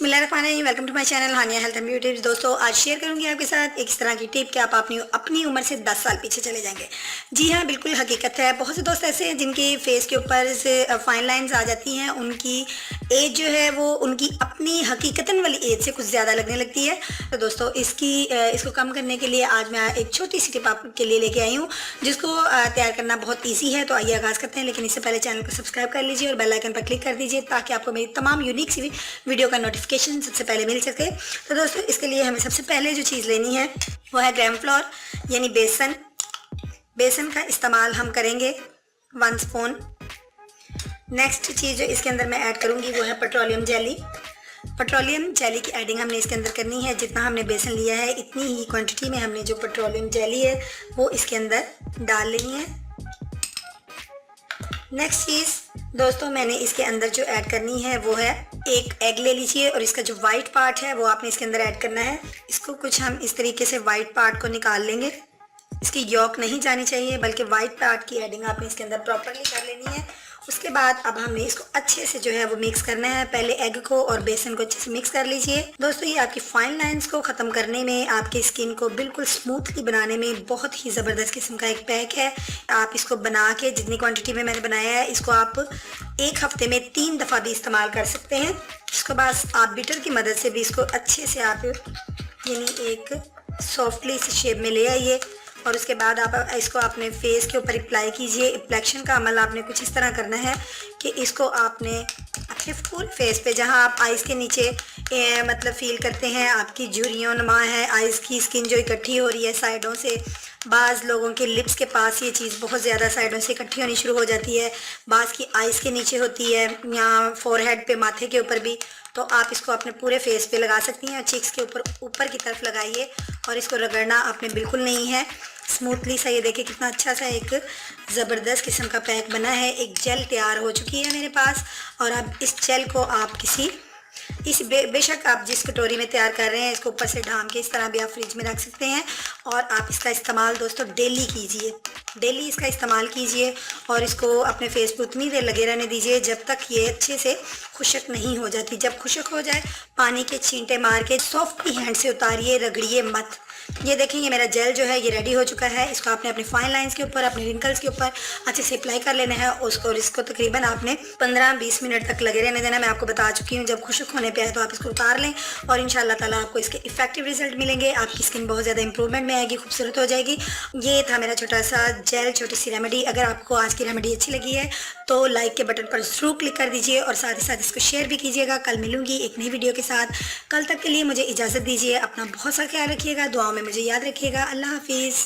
बिस्मिल्लाहिर्रहमानिर्रहीम। Welcome to my channel Hania health and beauty tips. दोस्तों, आज शेयर करूंगी आपके साथ एक इस तरह की टिप कि आप अपनी उम्र से 10 साल पीछे चले जाएंगे। जी हाँ, बिल्कुल हकीकत है। बहुत से दोस्त ऐसे हैं जिनके फेस के ऊपर से फाइन लाइंस आ जाती हैं। उनकी एज जो है वो उनकी अपनी हकीकतन वाली एज से कुछ ज़्यादा लगने लगती है। तो दोस्तों, इसको कम करने के लिए आज मैं एक छोटी सी टिप आपके लिए लेके आई हूँ, जिसको तैयार करना बहुत ईजी है। तो आइए आगाज़ करते हैं, लेकिन इससे पहले चैनल को सब्सक्राइब कर लीजिए और बेल आइकन पर क्लिक कर दीजिए ताकि आपको मेरी तमाम यूनिक सी वीडियो का नोटिफिकेशन सबसे पहले मिल सके। तो दोस्तों, इसके लिए हमें सबसे पहले जो चीज़ लेनी है वो है ग्राम फ्लोर यानी बेसन। बेसन का इस्तेमाल हम करेंगे 1 स्पून। नेक्स्ट चीज़ जो इसके अंदर मैं ऐड करूँगी वो है पेट्रोलियम जेली। पेट्रोलियम जेली की एडिंग हमने इसके अंदर करनी है। जितना हमने बेसन लिया है इतनी ही क्वांटिटी में हमने जो पेट्रोलियम जेली है वो इसके अंदर डाल लेनी है। नेक्स्ट चीज़ दोस्तों, मैंने इसके अंदर जो ऐड करनी है वो है एक एग ले लीजिए और इसका जो वाइट पार्ट है वो आपने इसके अंदर ऐड करना है। इसको कुछ हम इस तरीके से वाइट पार्ट को निकाल लेंगे। इसकी यॉक नहीं जानी चाहिए, बल्कि वाइट पार्ट की एडिंग आपने इसके अंदर प्रॉपरली कर लेनी है। उसके बाद अब हमने इसको अच्छे से जो है वो मिक्स करना है। पहले एग को और बेसन को अच्छे से मिक्स कर लीजिए। दोस्तों, ये आपकी फाइन लाइंस को ख़त्म करने में, आपकी स्किन को बिल्कुल स्मूथली बनाने में बहुत ही ज़बरदस्त किस्म का एक पैक है। आप इसको बना के जितनी क्वांटिटी में मैंने बनाया है, इसको आप 1 हफ्ते में 3 दफ़ा भी इस्तेमाल कर सकते हैं। इसको बस आप बीटर की मदद से भी इसको अच्छे से आप यानी एक सॉफ्टली इस शेप में ले आइए और उसके बाद आप इसको अपने फेस के ऊपर अप्लाई कीजिए। एप्लेक्शन का अमल आपने कुछ इस तरह करना है कि इसको आपने अपने फुल फेस पे, जहां आप आइज़ के नीचे मतलब फील करते हैं आपकी झुर्रियों नुमा है, आइज़ की स्किन जो इकट्ठी हो रही है साइडों से। बाज़ लोगों के लिप्स के पास ये चीज़ बहुत ज़्यादा साइडों से इकट्ठी होनी शुरू हो जाती है। बाज़ की आइज़ के नीचे होती है, यहाँ फोरहेड पे, माथे के ऊपर भी। तो आप इसको अपने पूरे फेस पे लगा सकती हैं। चिक्स के ऊपर की तरफ लगाइए और इसको रगड़ना आपने बिल्कुल नहीं है। स्मूथली सा, ये देखिए कितना अच्छा सा एक ज़बरदस्त किस्म का पैक बना है। एक जेल तैयार हो चुकी है मेरे पास और अब इस जेल को आप बेशक आप जिस कटोरी में तैयार कर रहे हैं, इसको ऊपर से ढाम के इस तरह भी आप फ्रिज में रख सकते हैं। और आप इसका इस्तेमाल दोस्तों डेली कीजिए, डेली इसका इस्तेमाल कीजिए और इसको अपने फेस पे उतनी देर लगे रहने दीजिए जब तक ये अच्छे से खुशक नहीं हो जाती। जब खुशक हो जाए, पानी के छींटे मार के सॉफ्टली हैंड से उतारिए, रगड़िए मत। ये देखेंगे मेरा जेल जो है ये रेडी हो चुका है। इसको आपने अपनी फाइन लाइंस के ऊपर, अपने रिंकल्स के ऊपर अच्छे से अप्लाई कर लेना है। और इसको तकरीबन आपने 15-20 मिनट तक लगे रहने देना। मैं आपको बता चुकी हूँ, जब खुशक होने पे आए तो आप इसको उतार लें और इंशाल्लाह ताला आपको इसके इफेक्टिव रिजल्ट मिलेंगे। आपकी स्किन बहुत ज़्यादा इंप्रूवमेंट में आएगी, खूबसूरत हो जाएगी। ये था मेरा छोटा सा जेल, छोटी सी रेमेडी। अगर आपको आज की रेमेडी अच्छी लगी है तो लाइक के बटन पर ज़रूर क्लिक कर दीजिए और साथ ही साथ इसको शेयर भी कीजिएगा। कल मिलूंगी एक नई वीडियो के साथ। कल तक के लिए मुझे इजाज़त दीजिए। अपना बहुत सा ख्याल रखिएगा, दुआओं में मुझे याद रखिएगा। अल्लाह हाफिज़।